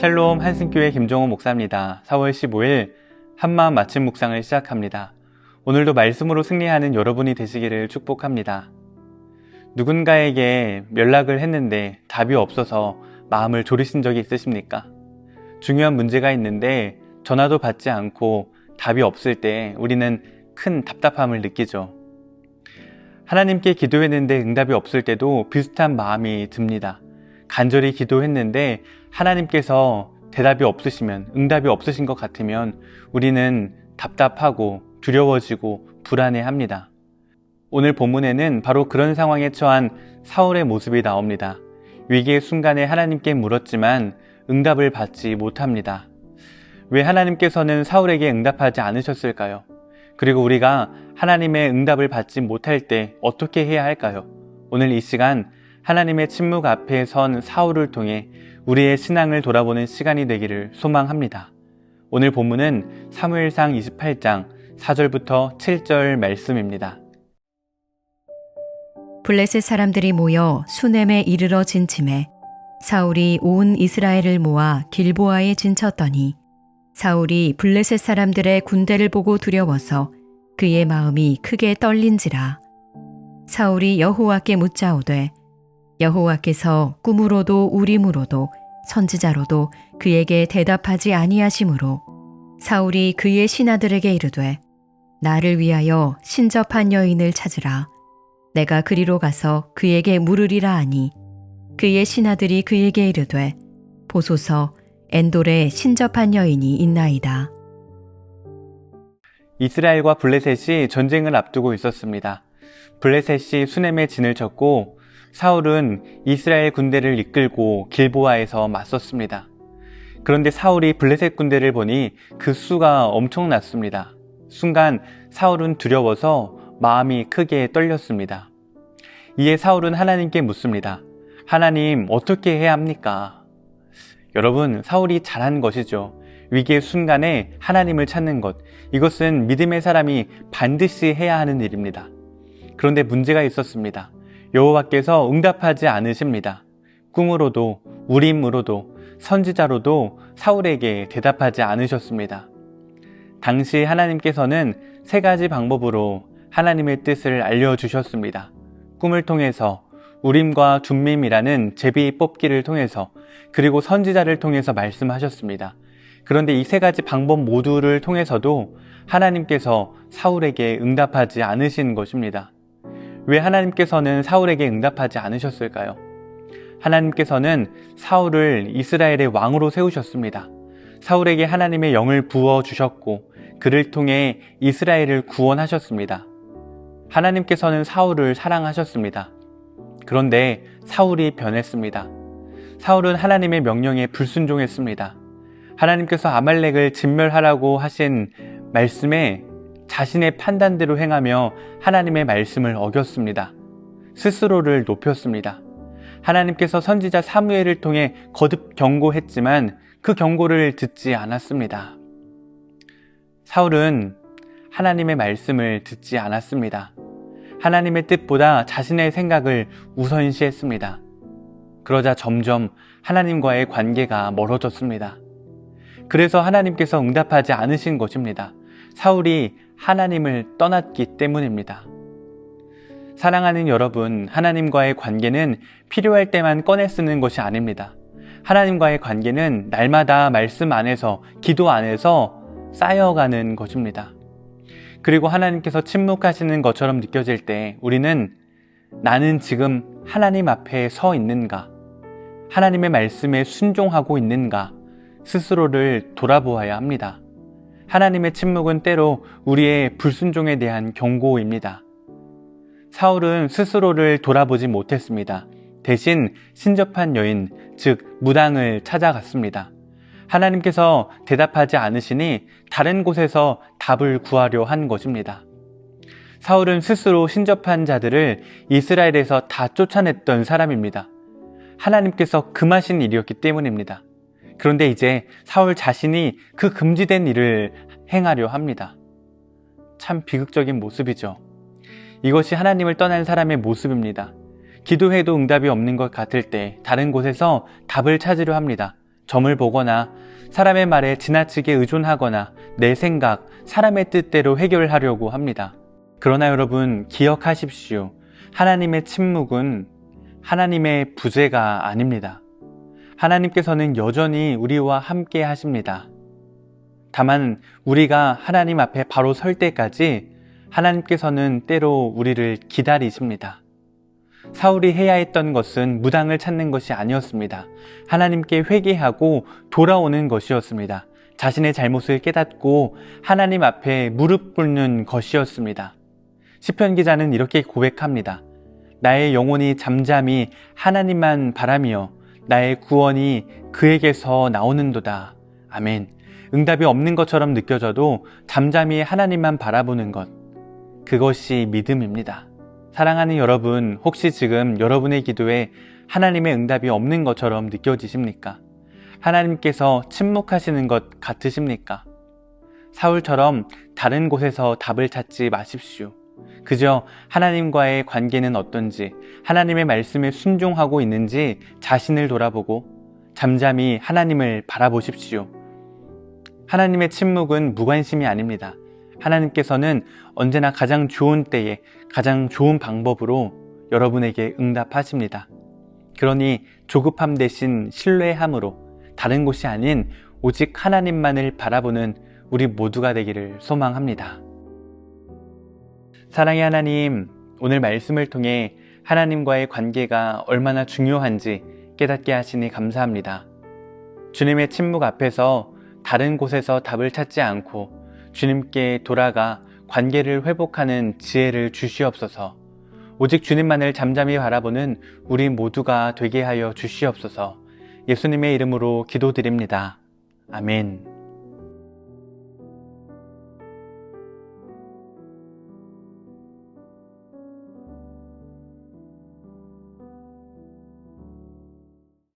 샬롬 한승교회 김종호 목사입니다. 4월 15일 한마음 아침 묵상을 시작합니다. 오늘도 말씀으로 승리하는 여러분이 되시기를 축복합니다. 누군가에게 연락을 했는데 답이 없어서 마음을 졸이신 적이 있으십니까? 중요한 문제가 있는데 전화도 받지 않고 답이 없을 때 우리는 큰 답답함을 느끼죠. 하나님께 기도했는데 응답이 없을 때도 비슷한 마음이 듭니다. 간절히 기도했는데 하나님께서 대답이 없으시면, 응답이 없으신 것 같으면 우리는 답답하고 두려워지고 불안해합니다. 오늘 본문에는 바로 그런 상황에 처한 사울의 모습이 나옵니다. 위기의 순간에 하나님께 물었지만 응답을 받지 못합니다. 왜 하나님께서는 사울에게 응답하지 않으셨을까요? 그리고 우리가 하나님의 응답을 받지 못할 때 어떻게 해야 할까요? 오늘 이 시간 하나님의 침묵 앞에 선 사울을 통해 우리의 신앙을 돌아보는 시간이 되기를 소망합니다. 오늘 본문은 사무엘상 28장 4절부터 7절 말씀입니다. 블레셋 사람들이 모여 수넴에 이르러 진침해 사울이 온 이스라엘을 모아 길보아에 진쳤더니 사울이 블레셋 사람들의 군대를 보고 두려워서 그의 마음이 크게 떨린지라. 사울이 여호와께 묻자오되 여호와께서 꿈으로도 우림으로도 선지자로도 그에게 대답하지 아니하시므로 사울이 그의 신하들에게 이르되 나를 위하여 신접한 여인을 찾으라. 내가 그리로 가서 그에게 물으리라 하니 그의 신하들이 그에게 이르되 보소서 엔돌에 신접한 여인이 있나이다. 이스라엘과 블레셋이 전쟁을 앞두고 있었습니다. 블레셋이 수넴에 진을 쳤고 사울은 이스라엘 군대를 이끌고 길보아에서 맞섰습니다. 그런데 사울이 블레셋 군대를 보니 그 수가 엄청났습니다. 순간 사울은 두려워서 마음이 크게 떨렸습니다. 이에 사울은 하나님께 묻습니다. 하나님, 어떻게 해야 합니까? 여러분, 사울이 잘한 것이죠. 위기의 순간에 하나님을 찾는 것, 이것은 믿음의 사람이 반드시 해야 하는 일입니다. 그런데 문제가 있었습니다. 여호와께서 응답하지 않으십니다. 꿈으로도 우림으로도 선지자로도 사울에게 대답하지 않으셨습니다. 당시 하나님께서는 세 가지 방법으로 하나님의 뜻을 알려주셨습니다. 꿈을 통해서, 우림과 둠밈이라는 제비 뽑기를 통해서, 그리고 선지자를 통해서 말씀하셨습니다. 그런데 이 세 가지 방법 모두를 통해서도 하나님께서 사울에게 응답하지 않으신 것입니다. 왜 하나님께서는 사울에게 응답하지 않으셨을까요? 하나님께서는 사울을 이스라엘의 왕으로 세우셨습니다. 사울에게 하나님의 영을 부어주셨고 그를 통해 이스라엘을 구원하셨습니다. 하나님께서는 사울을 사랑하셨습니다. 그런데 사울이 변했습니다. 사울은 하나님의 명령에 불순종했습니다. 하나님께서 아말렉을 진멸하라고 하신 말씀에 자신의 판단대로 행하며 하나님의 말씀을 어겼습니다. 스스로를 높였습니다. 하나님께서 선지자 사무엘을 통해 거듭 경고했지만 그 경고를 듣지 않았습니다. 사울은 하나님의 말씀을 듣지 않았습니다. 하나님의 뜻보다 자신의 생각을 우선시했습니다. 그러자 점점 하나님과의 관계가 멀어졌습니다. 그래서 하나님께서 응답하지 않으신 것입니다. 사울이 하나님을 떠났기 때문입니다. 사랑하는 여러분, 하나님과의 관계는 필요할 때만 꺼내 쓰는 것이 아닙니다. 하나님과의 관계는 날마다 말씀 안에서, 기도 안에서 쌓여가는 것입니다. 그리고 하나님께서 침묵하시는 것처럼 느껴질 때 우리는 나는 지금 하나님 앞에 서 있는가? 하나님의 말씀에 순종하고 있는가? 스스로를 돌아보아야 합니다. 하나님의 침묵은 때로 우리의 불순종에 대한 경고입니다. 사울은 스스로를 돌아보지 못했습니다. 대신 신접한 여인, 즉 무당을 찾아갔습니다. 하나님께서 대답하지 않으시니 다른 곳에서 답을 구하려 한 것입니다. 사울은 스스로 신접한 자들을 이스라엘에서 다 쫓아냈던 사람입니다. 하나님께서 금하신 일이었기 때문입니다. 그런데 이제 사울 자신이 그 금지된 일을 행하려 합니다. 참 비극적인 모습이죠. 이것이 하나님을 떠난 사람의 모습입니다. 기도해도 응답이 없는 것 같을 때 다른 곳에서 답을 찾으려 합니다. 점을 보거나 사람의 말에 지나치게 의존하거나 내 생각, 사람의 뜻대로 해결하려고 합니다. 그러나 여러분 기억하십시오. 하나님의 침묵은 하나님의 부재가 아닙니다. 하나님께서는 여전히 우리와 함께 하십니다. 다만 우리가 하나님 앞에 바로 설 때까지 하나님께서는 때로 우리를 기다리십니다. 사울이 해야 했던 것은 무당을 찾는 것이 아니었습니다. 하나님께 회개하고 돌아오는 것이었습니다. 자신의 잘못을 깨닫고 하나님 앞에 무릎 꿇는 것이었습니다. 시편 기자는 이렇게 고백합니다. 나의 영혼이 잠잠히 하나님만 바라며 나의 구원이 그에게서 나오는도다. 아멘. 응답이 없는 것처럼 느껴져도 잠잠히 하나님만 바라보는 것, 그것이 믿음입니다. 사랑하는 여러분, 혹시 지금 여러분의 기도에 하나님의 응답이 없는 것처럼 느껴지십니까? 하나님께서 침묵하시는 것 같으십니까? 사울처럼 다른 곳에서 답을 찾지 마십시오. 그저 하나님과의 관계는 어떤지, 하나님의 말씀에 순종하고 있는지 자신을 돌아보고 잠잠히 하나님을 바라보십시오. 하나님의 침묵은 무관심이 아닙니다. 하나님께서는 언제나 가장 좋은 때에 가장 좋은 방법으로 여러분에게 응답하십니다. 그러니 조급함 대신 신뢰함으로 다른 곳이 아닌 오직 하나님만을 바라보는 우리 모두가 되기를 소망합니다. 사랑의 하나님, 오늘 말씀을 통해 하나님과의 관계가 얼마나 중요한지 깨닫게 하시니 감사합니다. 주님의 침묵 앞에서 다른 곳에서 답을 찾지 않고 주님께 돌아가 관계를 회복하는 지혜를 주시옵소서. 오직 주님만을 잠잠히 바라보는 우리 모두가 되게 하여 주시옵소서. 예수님의 이름으로 기도드립니다. 아멘.